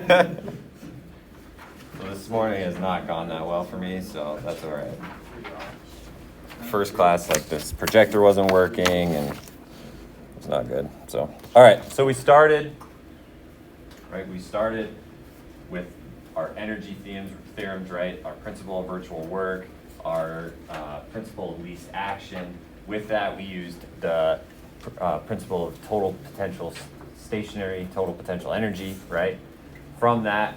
So this morning has not gone that well for me, so that's all right. First class, like this projector wasn't working and it's not good. So, all right, so we started with our energy theorems, right? Our principle of virtual work, our principle of least action. With that, we used the principle of total potential stationary, total potential energy, right? From that,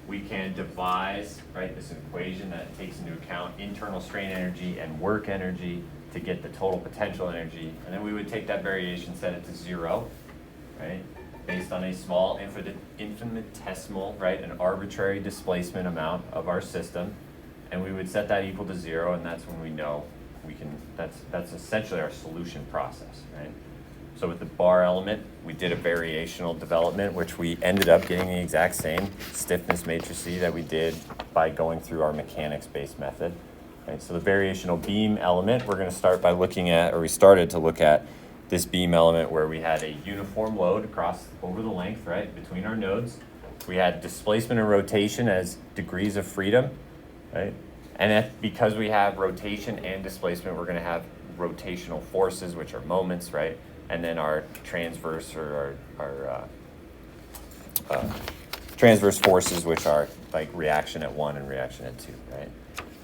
we can devise, right, this equation that takes into account internal strain energy and work energy to get the total potential energy. And then we would take that variation, set it to 0, right? Based on a small infinitesimal, right, an arbitrary displacement amount of our system. And we would set that equal to 0, and that's when we know we can, that's essentially our solution process, right? So with the bar element, we did a variational development, which we ended up getting the exact same stiffness matrices that we did by going through our mechanics-based method. Right? So the variational beam element, we're going to start by looking at, or we started to look at this beam element where we had a uniform load across over the length, right, between our nodes. We had displacement and rotation as degrees of freedom, right? And because we have rotation and displacement, we're going to have rotational forces, which are moments, right? And then our transverse or our transverse forces, which are like reaction at 1 and reaction at 2, right?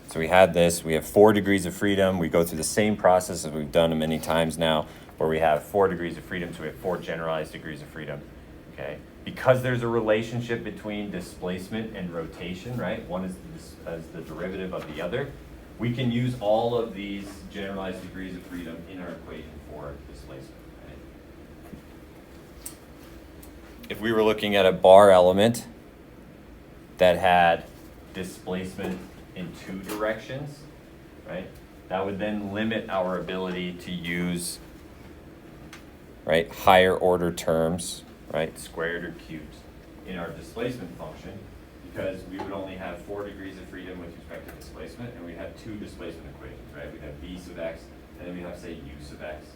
So we had this, we have 4 degrees of freedom. We go through the same process as we've done many times now, where we have 4 degrees of freedom, so we have 4 generalized degrees of freedom, okay? Because there's a relationship between displacement and rotation, right? One is the derivative of the other. We can use all of these generalized degrees of freedom in our equation for displacement. If we were looking at a bar element that had displacement in 2 directions, right, that would then limit our ability to use, right, higher order terms, right, squared or cubed, in our displacement function, because we would only have 4 degrees of freedom with respect to displacement, and we'd have 2 displacement equations, right? We'd have v sub x, and then we'd have, say, u sub x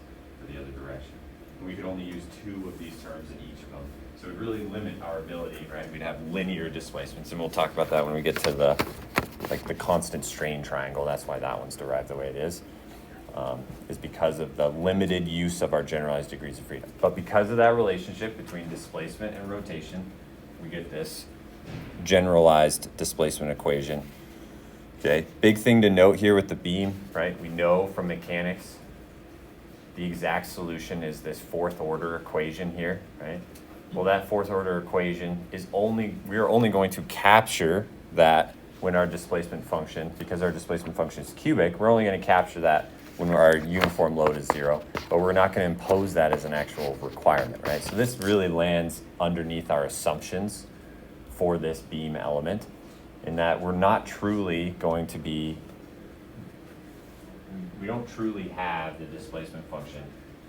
for the other direction. And we could only use 2 of these terms in each of them. So it would really limit our ability, right? We'd have linear displacements, and we'll talk about that when we get to the constant strain triangle. That's why that one's derived the way it is because of the limited use of our generalized degrees of freedom. But because of that relationship between displacement and rotation, we get this generalized displacement equation. Okay, big thing to note here with the beam, right? We know from mechanics the exact solution is this 4th order equation here, right? Well, that 4th order equation is we're only going to capture that when our displacement function, because our displacement function is cubic, we're only going to capture that when our uniform load is 0, but we're not going to impose that as an actual requirement, right? So this really lands underneath our assumptions for this beam element, in that we're not truly going to be, we don't truly have the displacement function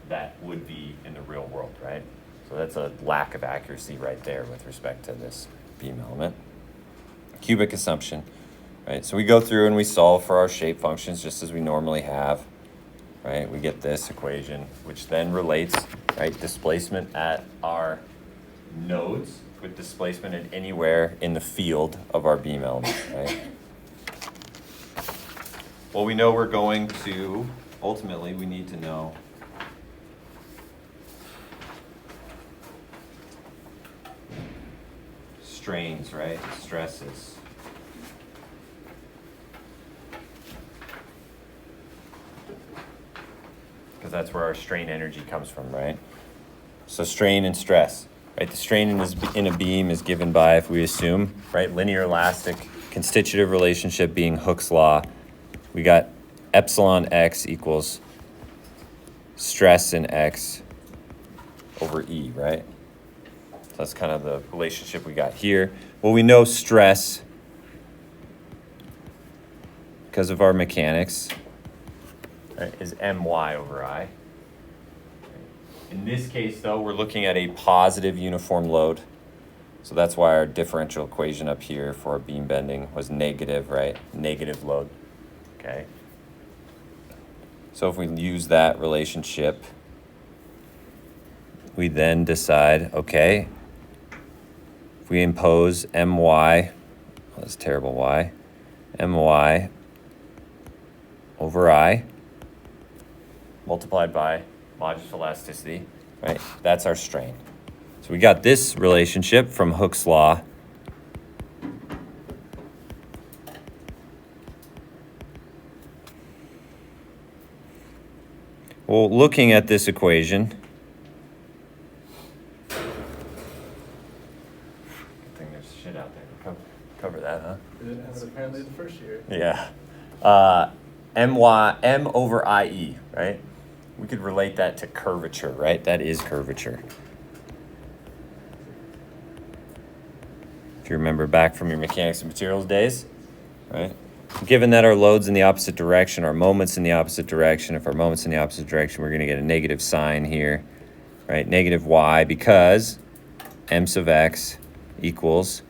that would be in the real world, right? So that's a lack of accuracy right there with respect to this beam element. Cubic assumption, right? So we go through and we solve for our shape functions just as we normally have, right? We get this equation, which then relates, right, displacement at our nodes with displacement at anywhere in the field of our beam element, right? Well, we know we're going to, ultimately, we need to know strains, right? Stresses. Because that's where our strain energy comes from, right? So strain and stress, right? The strain in a beam is given by, if we assume, right, linear elastic constitutive relationship being Hooke's law, we got epsilon x equals stress in x over E, right? So that's kind of the relationship we got here. Well, we know stress, because of our mechanics, right, is my over I. In this case, though, we're looking at a positive uniform load. So that's why our differential equation up here for our beam bending was negative, right? Negative load, okay? So if we use that relationship, we then decide, okay, if we impose my, oh, that's terrible, y, my over I multiplied by modulus elasticity, right? That's our strain. So we got this relationship from Hooke's law. Well, looking at this equation, I think there's shit out there. Cover that, huh? We didn't have it apparently the first year. Yeah. M over IE, right? We could relate that to curvature, right? That is curvature. If you remember back from your mechanics and materials days, right? Given that our load's in the opposite direction, our moment's in the opposite direction, if our moment's in the opposite direction, we're going to get a negative sign here, right? Negative y, because m sub x equals,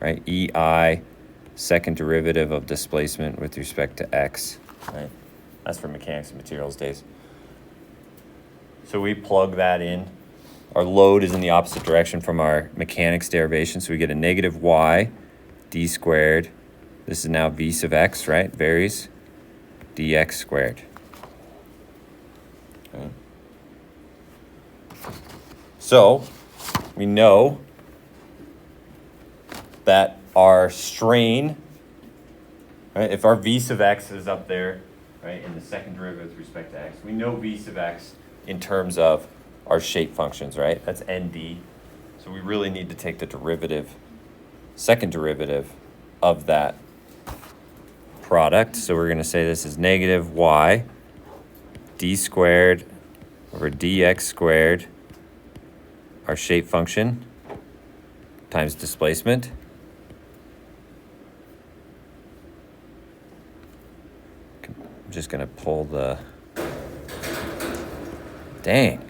right, EI, second derivative of displacement with respect to x, right? That's for mechanics and materials days. So we plug that in. Our load is in the opposite direction from our mechanics derivation, so we get a negative y d squared. This is now v sub x, right? Varies dx squared. Okay. So we know that our strain, right, if our v sub x is up there, right, in the second derivative with respect to x, we know v sub x in terms of our shape functions, right? That's nd. So we really need to take the derivative, second derivative of that product. So we're going to say this is negative y d squared over dx squared, our shape function, times displacement. I'm just going to pull the... Dang.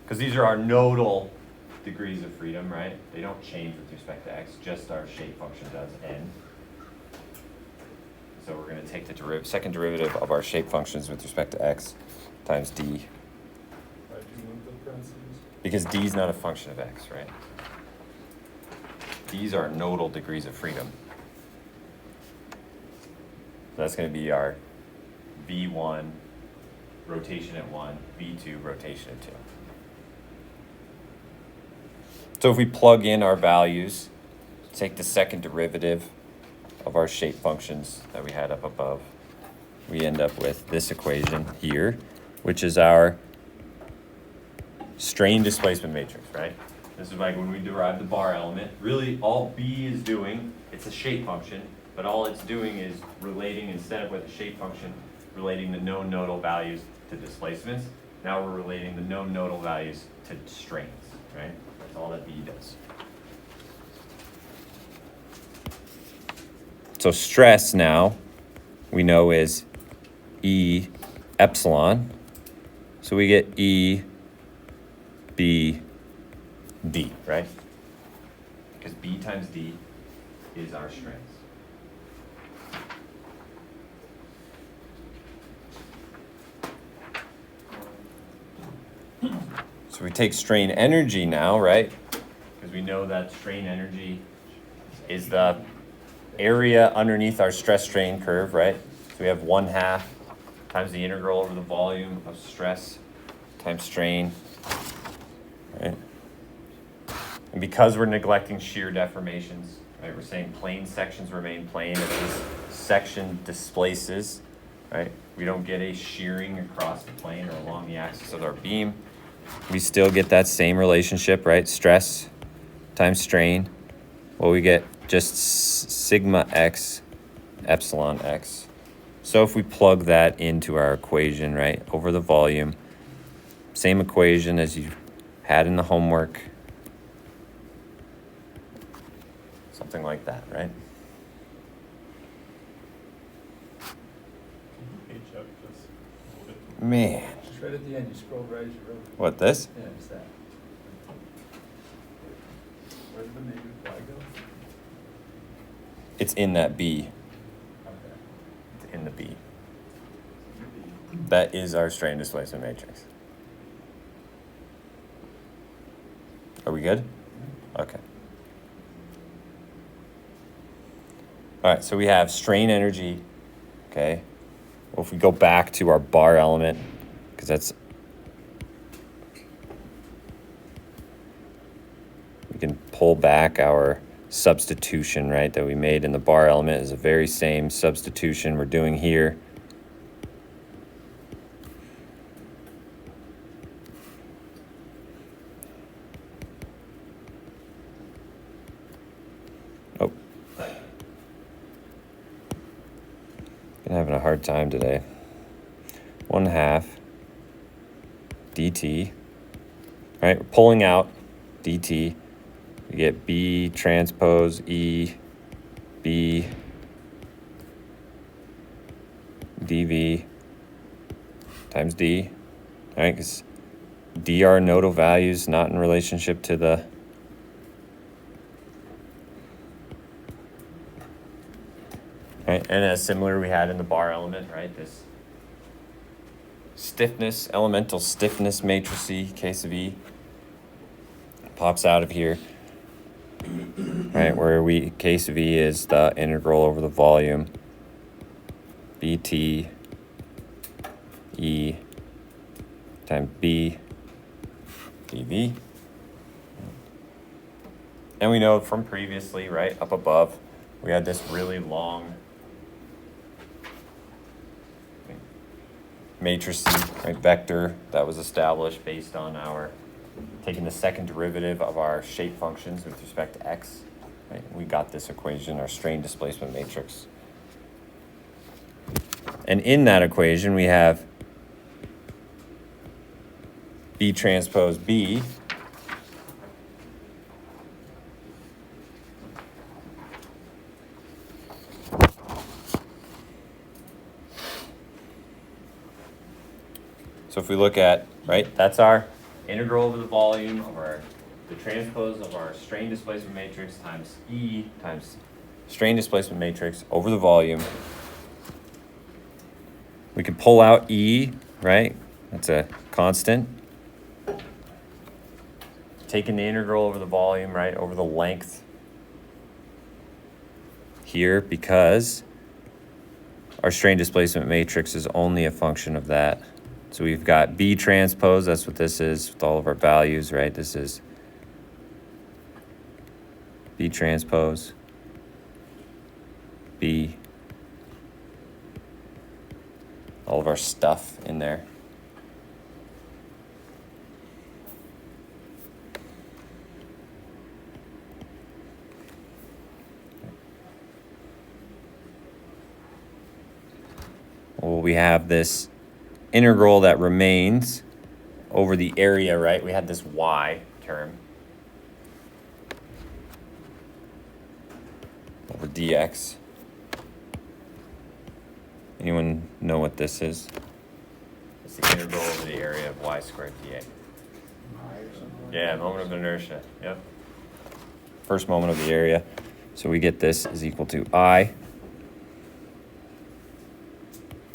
Because these are our nodal degrees of freedom, right? They don't change with respect to x, just our shape function does, n. So we're going to take the second derivative of our shape functions with respect to x times d. Why'd you move the parentheses? Because d is not a function of x, right? These are nodal degrees of freedom. So that's going to be our v1, rotation at 1, v2, rotation at 2. So if we plug in our values, take the second derivative of our shape functions that we had up above, we end up with this equation here, which is our strain displacement matrix, right? This is like when we derive the bar element. Really, all B is doing, it's a shape function, but all it's doing is relating, instead of with a shape function, relating the known nodal values to displacements. Now we're relating the known nodal values to strains, right? That's all that B does. So stress now, we know is E epsilon. So we get E, B, D, right? Because B times D is our strains. So we take strain energy now, right? Because we know that strain energy is the area underneath our stress strain curve, right? So we have 1/2 times the integral over the volume of stress times strain, right? And because we're neglecting shear deformations, right? We're saying plane sections remain plane. If this section displaces, right? We don't get a shearing across the plane or along the axis of our beam. We still get that same relationship, right? Stress times strain. Well, we get just sigma x epsilon x. So if we plug that into our equation, right, over the volume, same equation as you had in the homework, something like that, right? Page up just a little bit. Man, Just right at the end, you scrolled right as you wrote. what, this? Yeah, it's that. Where's the negative y go? It's in that B. Okay. B. That is our strain displacement matrix. Are we good? Okay. All right, so we have strain energy, okay? Well, if we go back to our bar element, because that's, we can pull back our substitution, right, that we made in the bar element is the very same substitution we're doing here. Oh. Been having a hard time today. 1/2 dt. All right, we're pulling out dt. We get B transpose E B dV times D. All right, because D are nodal values, not in relationship to the right, and as similar we had in the bar element, right? This stiffness, elemental stiffness matrices, case of E, pops out of here, right? Where we, case of E is the integral over the volume, BT E times B dV. And we know from previously, right, up above, we had this really long matrix, right, vector that was established based on our taking the second derivative of our shape functions with respect to x. Right? We got this equation, our strain displacement matrix. And in that equation, we have B transpose B so if we look at, right, that's our integral over the volume of the transpose of our strain displacement matrix times E times strain displacement matrix over the volume. We can pull out E, right? That's a constant. Taking the integral over the volume, right, over the length here, because our strain displacement matrix is only a function of that. So we've got B transpose, that's what this is with all of our values, right? This is B transpose, B, all of our stuff in there. Well, we have this integral that remains over the area, right? We had this y term over dx. Anyone know what this is? It's the integral over the area of y squared dA. Yeah, moment of inertia. Yep. First moment of the area. So we get this is equal to I.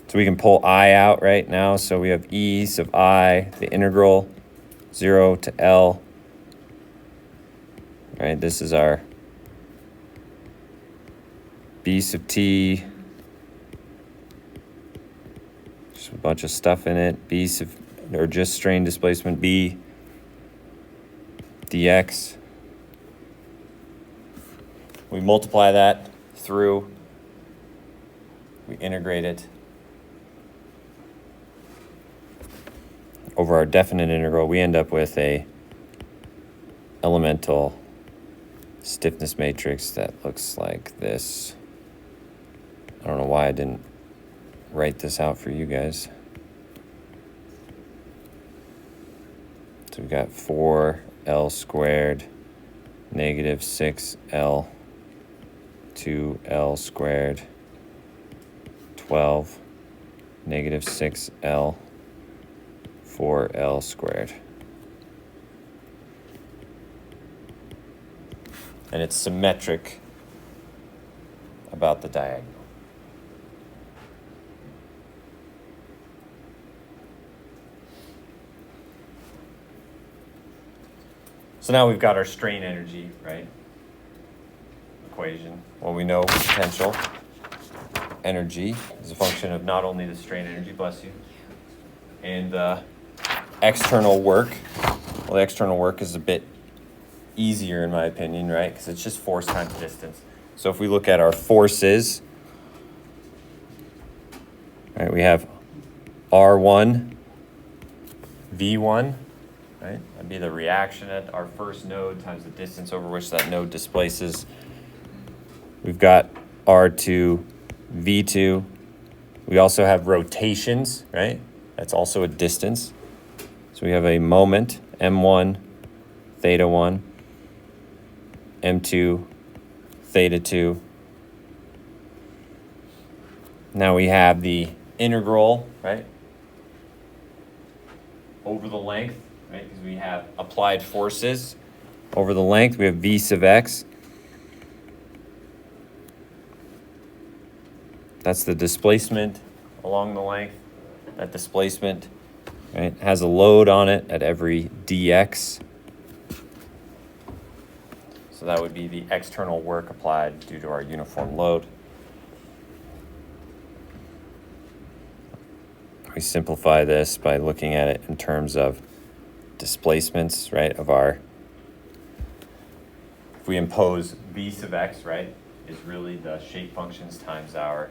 So we can pull I out right now. So we have E sub I, the integral, 0 to L. Right, this is our B sub T. Just a bunch of stuff in it. B sub, or just strain displacement B dx. We multiply that through, we integrate it over our definite integral. We end up with a elemental stiffness matrix that looks like this. I don't know why I didn't write this out for you guys. So we got 4L squared negative 6L 2L squared 12 negative 6L 4L squared. And it's symmetric about the diagonal. So now we've got our strain energy, right? Equation. Well, we know potential energy is a function of not only the strain energy, bless you, and the external work. Well, the external work is a bit easier in my opinion, right? Because it's just force times distance. So if we look at our forces, right, we have R1, V1, right? That'd be the reaction at our first node times the distance over which that node displaces. We've got R2, V2. We also have rotations, right? That's also a distance. So we have a moment, M1, theta 1, M2, theta 2. Now we have the integral, right? Over the length, right? Because we have applied forces over the length. We have V sub x. That's the displacement along the length. That displacement, right, has a load on it at every dx. So that would be the external work applied due to our uniform load. We simplify this by looking at it in terms of displacements, right, of our, if we impose V sub x, right, is really the shape functions times our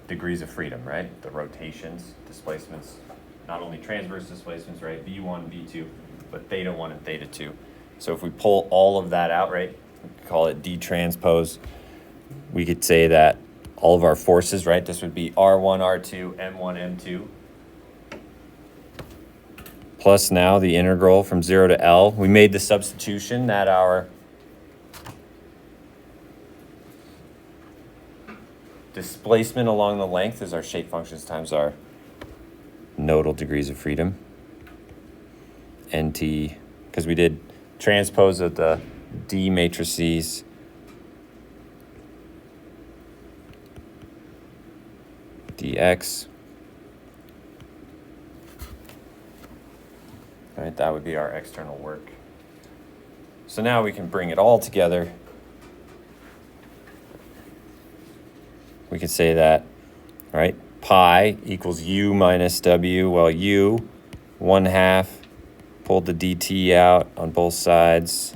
degrees of freedom, right, the rotations, displacements, not only transverse displacements, right, V1, V2, but theta 1 and theta 2. So if we pull all of that out, right, we call it D transpose, we could say that all of our forces, right, this would be R1, R2, M1, M2, plus now the integral from 0 to L. We made the substitution that our displacement along the length is our shape functions times our nodal degrees of freedom, NT, because we did transpose of the D matrices. Dx. All right, that would be our external work. So now we can bring it all together. We could say that, right, pi equals u minus w. Well, u, 1/2, pulled the dt out on both sides.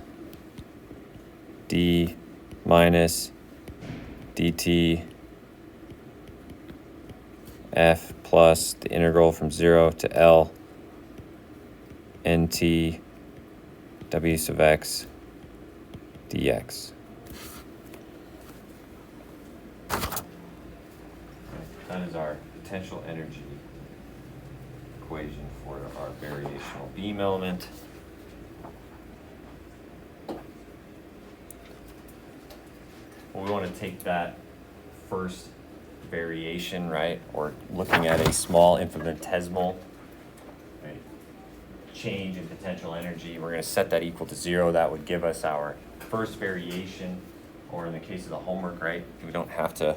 D minus dt f plus the integral from 0 to L nt w sub x dx. That is our potential energy equation for our variational beam element. Well, we want to take that first variation, right, or looking at a small infinitesimal, right, change in potential energy. We're going to set that equal to 0. That would give us our first variation, or in the case of the homework, right, we don't have to,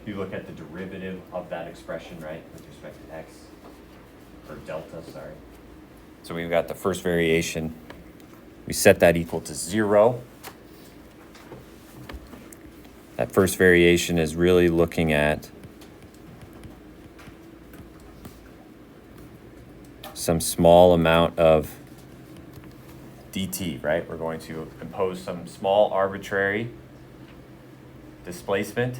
you look at the derivative of that expression, right, with respect to x, or delta, sorry. So we've got the first variation. We set that equal to 0. That first variation is really looking at some small amount of dt, right? We're going to impose some small arbitrary displacement.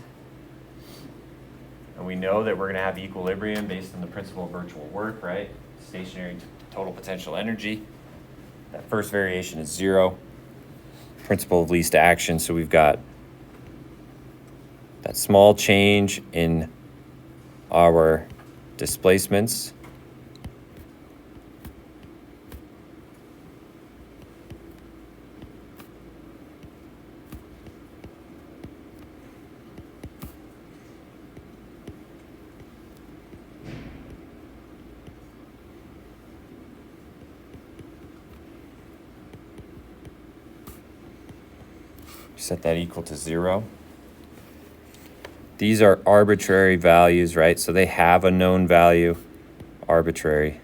And we know that we're going to have equilibrium based on the principle of virtual work, right? Stationary total potential energy. That first variation is 0. Principle of least action. So we've got that small change in our displacements. Set that equal to 0. These are arbitrary values, right? So they have a known value, arbitrary.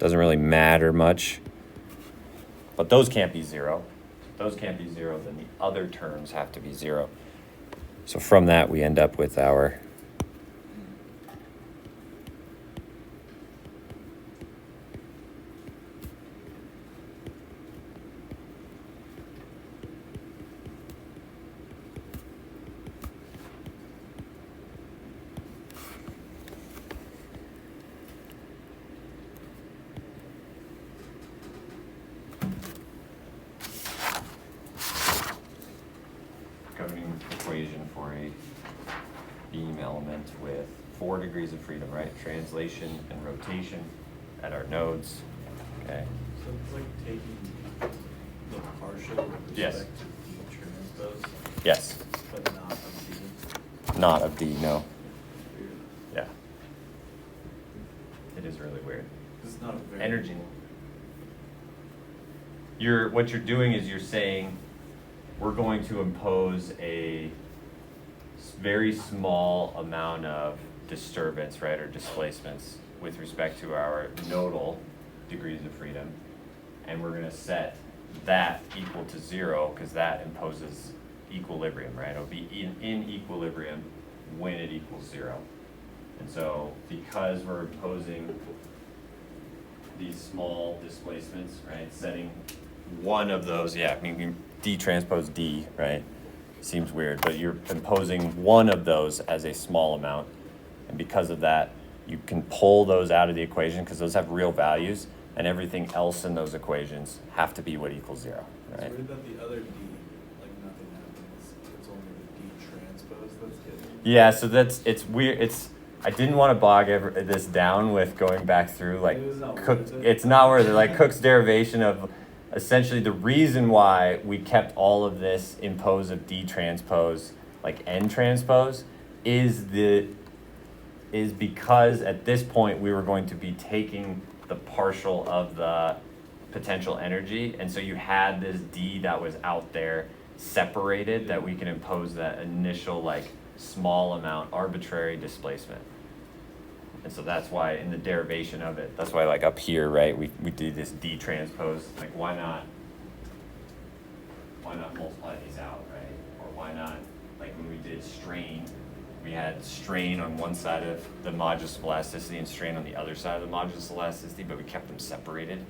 Doesn't really matter much. But those can't be zero. If those can't be zero, then the other terms have to be zero. So from that, we end up with our governing equation for a beam element with 4 degrees of freedom, right? Translation and rotation at our nodes. Okay. So it's like taking the partial with Yes. respect to D transpose, Yes. but not of D. Not of D, no. Weird. Yeah. It is really weird. It's not a very. Energy. What you're doing is you're saying we're going to impose a very small amount of disturbance, right, or displacements with respect to our nodal degrees of freedom, and we're going to set that equal to 0 because that imposes equilibrium, right? It'll be in equilibrium when it equals 0. And so because we're imposing these small displacements, right, setting one of those, yeah, I mean, D transpose D, right? Seems weird, but you're imposing one of those as a small amount. And because of that, you can pull those out of the equation because those have real values, and everything else in those equations have to be what equals 0, It's right? weird that the other D, like nothing happens, it's only the D transpose that's getting. Yeah, so it's weird. I didn't want to bog this down with going back through like It was not Cook. worth it. It's not worth it. Like Cook's derivation of essentially the reason why we kept all of this impose of D transpose like N transpose is because at this point we were going to be taking the partial of the potential energy, and so you had this D that was out there separated that we can impose that initial like small amount arbitrary displacement. And so that's why in the derivation of it, that's why like up here, right, we did this D transpose, like why not multiply these out, right? Or why not, like when we did strain, we had strain on one side of the modulus of elasticity and strain on the other side of the modulus of elasticity, but we kept them separated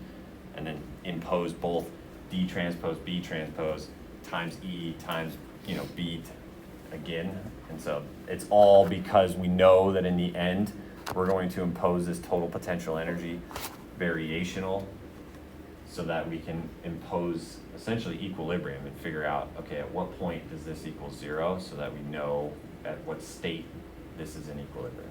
and then imposed both D transpose, B transpose times E times, B again. And so it's all because we know that in the end, we're going to impose this total potential energy variational so that we can impose essentially equilibrium and figure out, okay, at what point does this equal 0 so that we know at what state this is in equilibrium.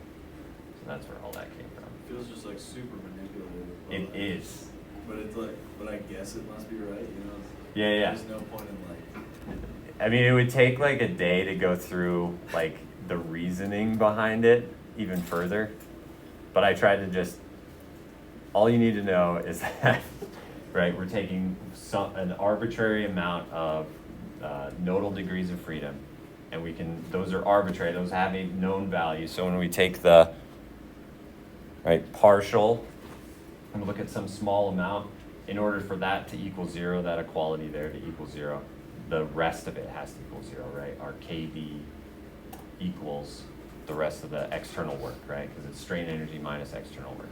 So that's where all that came from. Feels just like super manipulative. but, It like, is. But it's like, but I guess it must be right, Yeah. There's no point in like. I mean, it would take like a day to go through like the reasoning behind it even further. But I tried to just, all you need to know is that, right, we're taking an arbitrary amount of nodal degrees of freedom, and those are arbitrary, those have a known value. So when we take the, right, partial, and we look at some small amount, in order for that to equal 0, that equality there to equal 0, the rest of it has to equal 0, right? Our KB equals the rest of the external work, right? Because it's strain energy minus external work.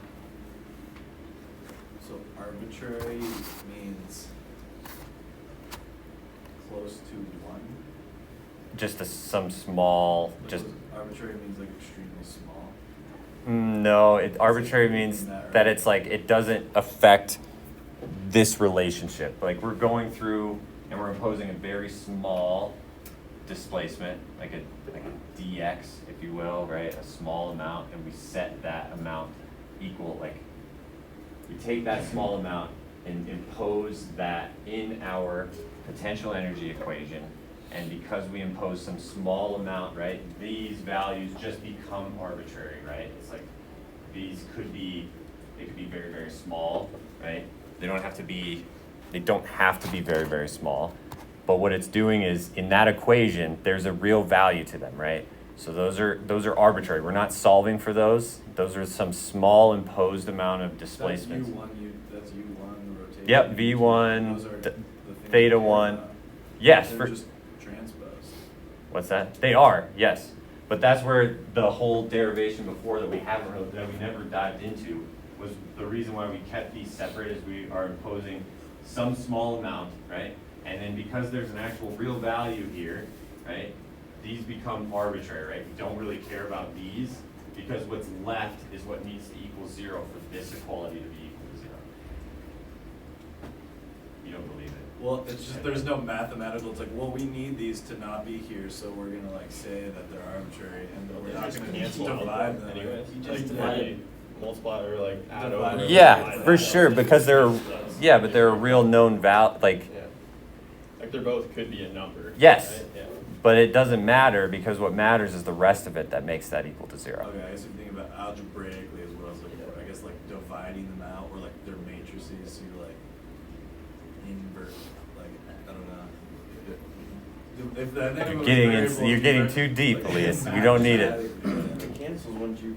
So arbitrary means close to 1. Just some small, just Arbitrary means like extremely small. no. Arbitrary means that, that right? it's like it doesn't affect this relationship. Like we're going through and we're imposing a very small displacement, like a dx, if you will, right? A small amount, and we set that amount equal, like we take that small amount and impose that in our potential energy equation, and because we impose some small amount, right, these values just become arbitrary, right? It's like they could be very, very small, right? They don't have to be very, very small. But what it's doing is, in that equation, there's a real value to them, right? So those are arbitrary. We're not solving for those. Those are some small imposed amount of displacements. That's U1 rotation. Yep, V1, Those are the things theta we care 1. about. Yes, They're for, just transposed. what's that? They are, yes. But that's where the whole derivation before that we never dived into was the reason why we kept these separate is we are imposing some small amount, right? And then because there's an actual real value here, right? These become arbitrary, right? We don't really care about these because what's left is what needs to equal 0 for this equality to be equal to 0. You don't believe it? Well, it's just, there's no mathematical, it's like, well, we need these to not be here, so we're gonna like say that they're arbitrary, and then we're not Just gonna cancel out divide them. anyways. You Like, just divide, divide. multiply, or like add Divide. over. Yeah, divide for that sure, out. because they're, Does. yeah, but they're a real known like, Yeah. Like they're both could be a number. Yes. Right? Yeah. but it doesn't matter because what matters is the rest of it that makes that equal to 0. Okay, I guess if you think about algebraically is what I was looking for. I guess like dividing them out or like their matrices, so you're like invert, like I don't know. If that name was variable, You're getting too deep, Elias. You don't need it. It cancels once you.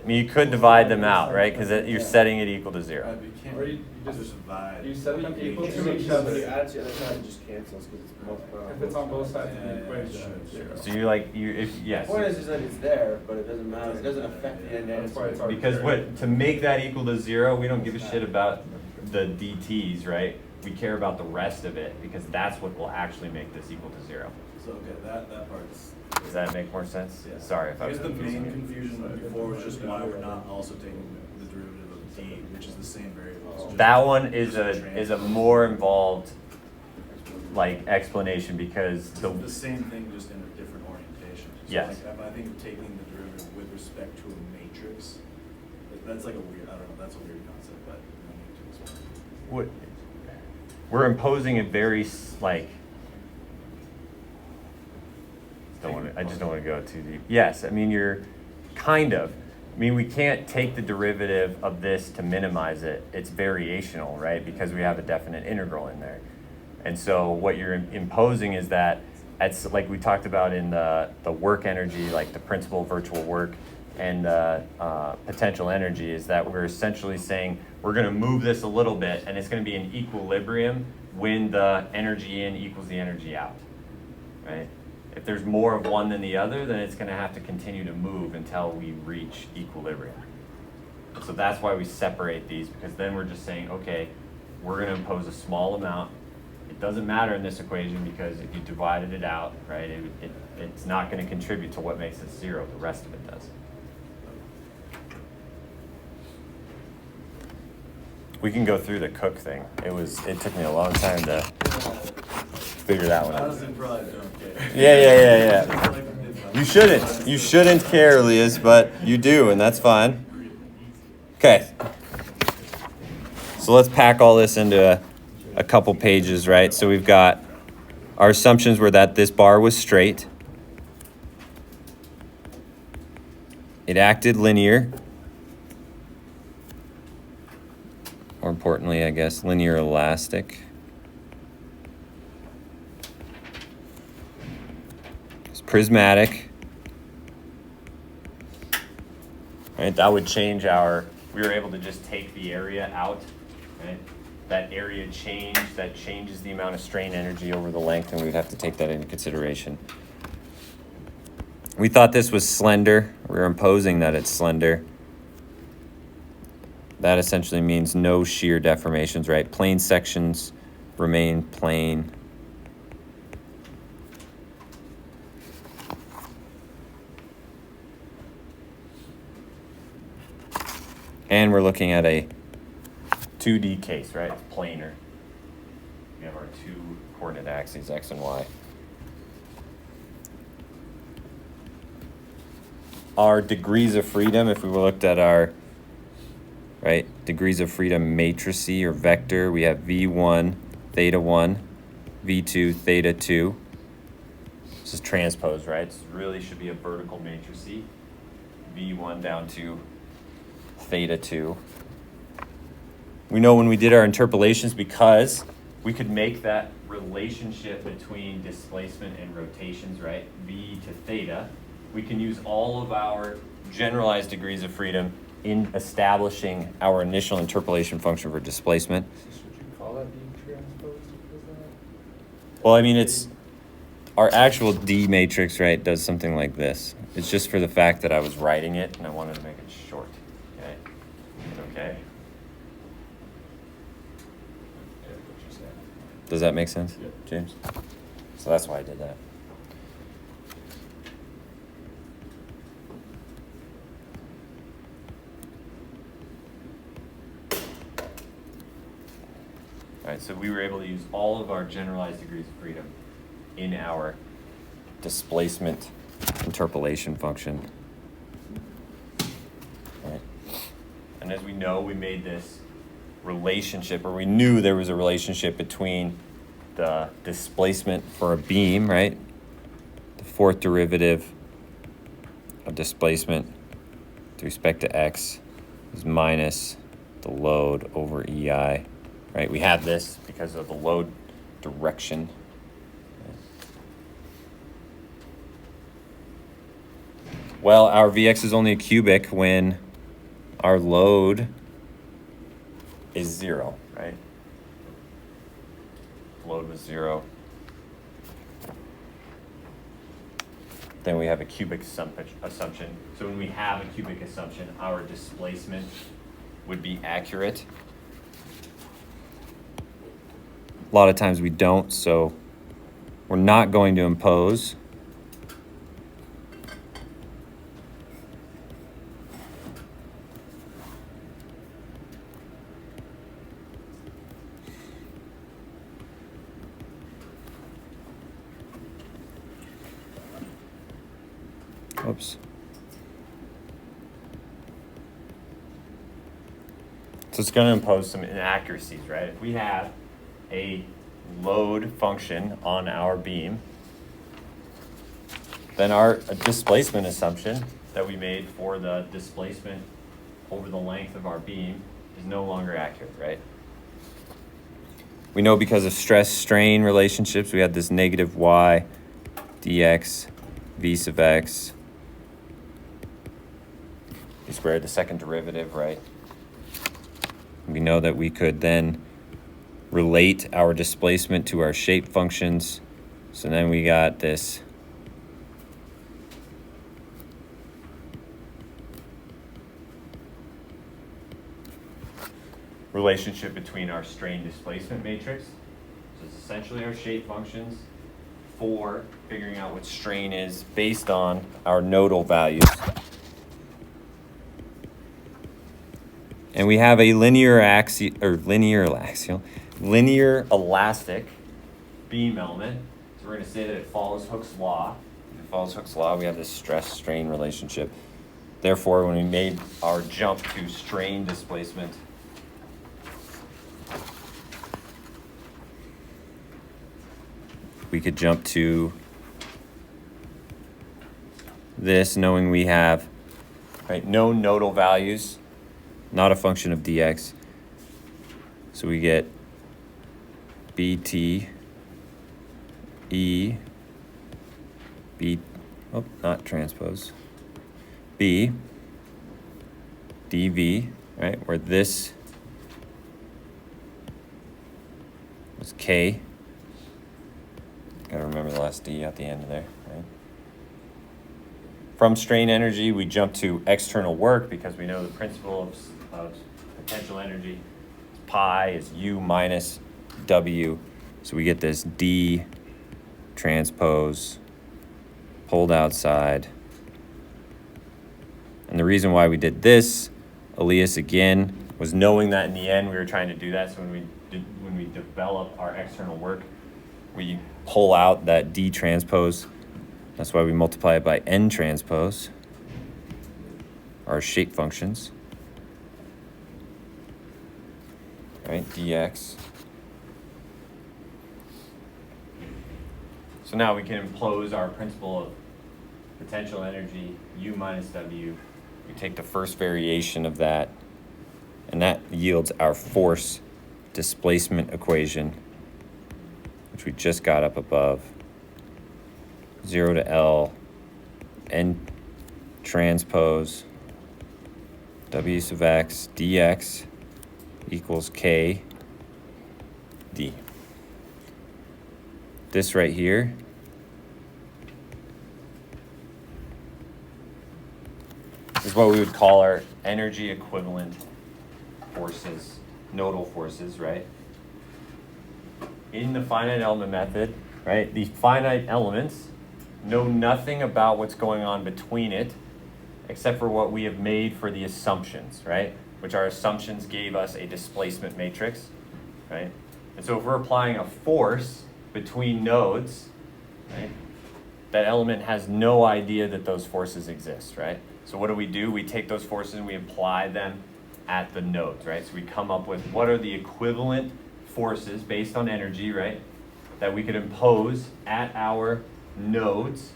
I mean, you could divide them out, right? Because you're setting it equal to 0. Right, but you can't Or you just just- divide. you set them equal When to you each other. add it to the other side, it just cancels because it's multiplied. If it's on both sides of Yeah, the yeah, equation, sure, it's sure. 0. So you like, yes. The point is that it's there, but it doesn't matter. It doesn't affect the end That's why it's answer. Because to make that equal to 0, we don't give a shit about the DTs, right? We care about the rest of it because that's what will actually make this equal to 0. So okay, that part's. Does that make more sense? Yeah. Sorry if I I was guess the confusing main you. confusion before was just why we're not also taking the derivative of d, which is the same variable. It's just- That one is just a more involved like explanation because It's the same thing, just in a different orientation. So Yes. like, I think of taking the derivative with respect to a matrix, that's like a weird, I don't know, that's a weird concept, but no need to explain. we're imposing a very like. I just don't want to go too deep. Yes, I mean you're kind of. I mean we can't take the derivative of this to minimize it. It's variational, right? Because we have a definite integral in there. And so what you're imposing is that it's like we talked about in the work energy, like the principal virtual work and potential energy, is that we're essentially saying we're going to move this a little bit and it's going to be in equilibrium when the energy in equals the energy out, right? If there's more of one than the other, then it's going to have to continue to move until we reach equilibrium. So that's why we separate these, because then we're just saying, okay, we're going to impose a small amount. It doesn't matter in this equation because if you divided it out, right, it's not going to contribute to what makes it 0. The rest of it does. We can go through the Cook thing. It took me a long time to figure that one out. Honestly, probably don't care. Yeah. You shouldn't care, Elias, but you do, and that's fine. Okay. So let's pack all this into a couple pages, right? So we've got our assumptions were that this bar was straight. It acted linear. More importantly, I guess, linear elastic. It's prismatic. Right, that would change we were able to just take the area out, right? That area change, that changes the amount of strain energy over the length, and we'd have to take that into consideration. We thought this was slender. We're imposing that it's slender. That essentially means no shear deformations, right? Plane sections remain plane. And we're looking at a 2D case, right? It's planar. We have our two coordinate axes, x and y. Our degrees of freedom, if we looked at our degrees of freedom matrice or vector, we have V1, theta 1, V2, theta 2. This is transpose, right? This really should be a vertical matrice. V1 down to theta 2. We know when we did our interpolations, because we could make that relationship between displacement and rotations, right? V to theta. We can use all of our generalized degrees of freedom in establishing our initial interpolation function for displacement. So should you call that being transposed? Is that? Well, I mean, it's our actual D matrix, right, does something like this. It's just for the fact that I was writing it and I wanted to make it short. Okay. Okay. Yeah, what you're saying. Does that make sense, Yeah. James? So that's why I did that. All right, so we were able to use all of our generalized degrees of freedom in our displacement interpolation function. All right. And as we know, we made this relationship, or we knew there was a relationship between the displacement for a beam, right? The fourth derivative of displacement with respect to x is minus the load over EI, right? We have this because of the load direction. Well, our Vx is only a cubic when our load is 0, right? Load was 0. Then we have a cubic assumption. So when we have a cubic assumption, our displacement would be accurate. A lot of times we don't, so we're not going to impose. Oops. So it's going to impose some inaccuracies, right? If we have a load function on our beam, then our displacement assumption that we made for the displacement over the length of our beam is no longer accurate, right? We know because of stress-strain relationships, we had this negative y dx v sub x v squared, the second derivative, right? We know that we could then relate our displacement to our shape functions. So then we got this relationship between our strain displacement matrix. So it's essentially our shape functions for figuring out what strain is based on our nodal values. And we have a linear elastic beam element. So we're going to say that it follows Hooke's law. If it follows Hooke's law, we have this stress-strain relationship. Therefore, when we made our jump to strain displacement, we could jump to this knowing we have no nodal values, not a function of dx. So we get bt e b, oh, not transpose, b dv, right, where this was k. Gotta remember the last d at the end of there, right? From strain energy, we jump to external work because we know the principle of potential energy. Pi is U minus W. So we get this D transpose pulled outside. And the reason why we did this, Elias, again, was knowing that in the end we were trying to do that. So when we develop our external work, we pull out that D transpose. That's why we multiply it by N transpose, our shape functions, right, dx. So now we can impose our principle of potential energy, U minus W. We take the first variation of that, and that yields our force displacement equation which we just got up above, 0 to L, N transpose W sub x dx equals K D. This right here is what we would call our energy equivalent forces, nodal forces, right? In the finite element method, right, these finite elements know nothing about what's going on between it except for what we have made for the assumptions, right? Which our assumptions gave us a displacement matrix, right? And so if we're applying a force between nodes, right, that element has no idea that those forces exist, right? So what do? We take those forces and we apply them at the nodes, right? So we come up with what are the equivalent forces based on energy, right, that we could impose at our nodes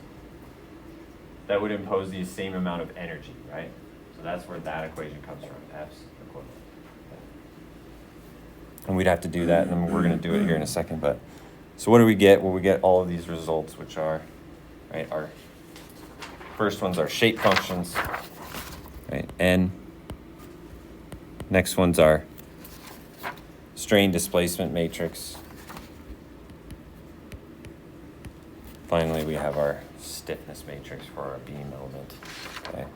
that would impose the same amount of energy, right? So that's where that equation comes from, F's equivalent. And we'd have to do that, and then we're going to do it here in a second. But so what do we get? Well, we get all of these results, which are, right, our first ones are shape functions, right, N. Next one's our strain displacement matrix. Finally, we have our stiffness matrix for our beam element. Okay.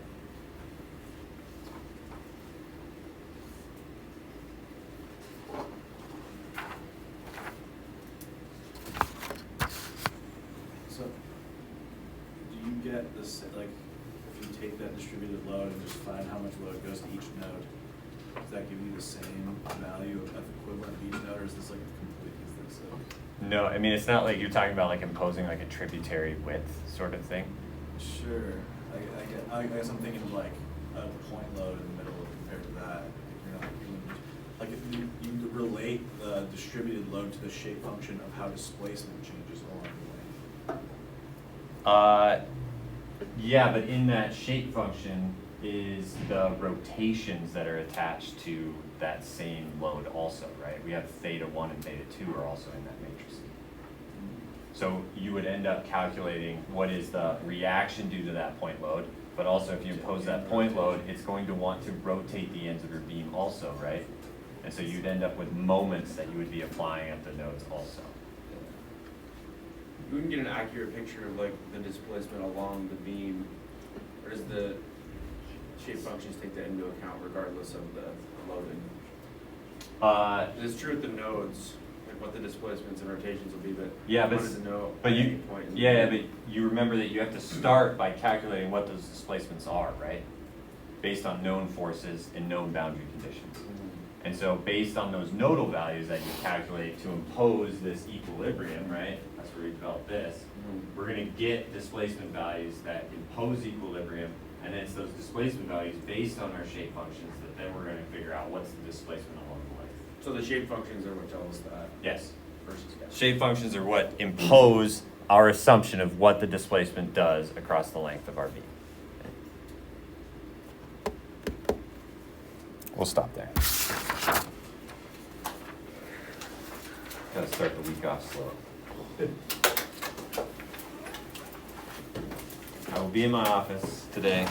So, do you get this, like, if you take that distributed load and just find how much load goes to each node, does that give you the same value of equivalent of each node, or is this like a complete, is this a? No, I mean, it's not like you're talking about like imposing like a tributary width sort of thing. Sure, I guess I'm thinking of like a point load in the middle compared to that. You're not, like if you relate the distributed load to the shape function of how displacement changes along the way. Yeah, but in that shape function is the rotations that are attached to that same load also, right? We have theta 1 and theta 2 are also in that matrix. So you would end up calculating what is the reaction due to that point load, but also if you impose that point load, it's going to want to rotate the ends of your beam also, right? And so you'd end up with moments that you would be applying at the nodes also. You wouldn't get an accurate picture of like the displacement along the beam, or does the shape functions take that into account regardless of the loading? It's true with the nodes, like what the displacements and rotations will be, but Yeah, but one is a node but at you any point in the yeah, beam. but you remember that you have to start by calculating what those displacements are, right? Based on known forces and known boundary conditions. And so based on those nodal values that you calculate to impose this equilibrium, right? That's where we develop this. We're going to get displacement values that impose equilibrium, and then it's those displacement values based on our shape functions that then we're going to figure out what's the displacement along the way. So the shape functions are what tell us that. Yes. Versus gas. Shape functions are what impose our assumption of what the displacement does across the length of our beam. We'll stop there. Gotta start the week off slow. I will be in my office today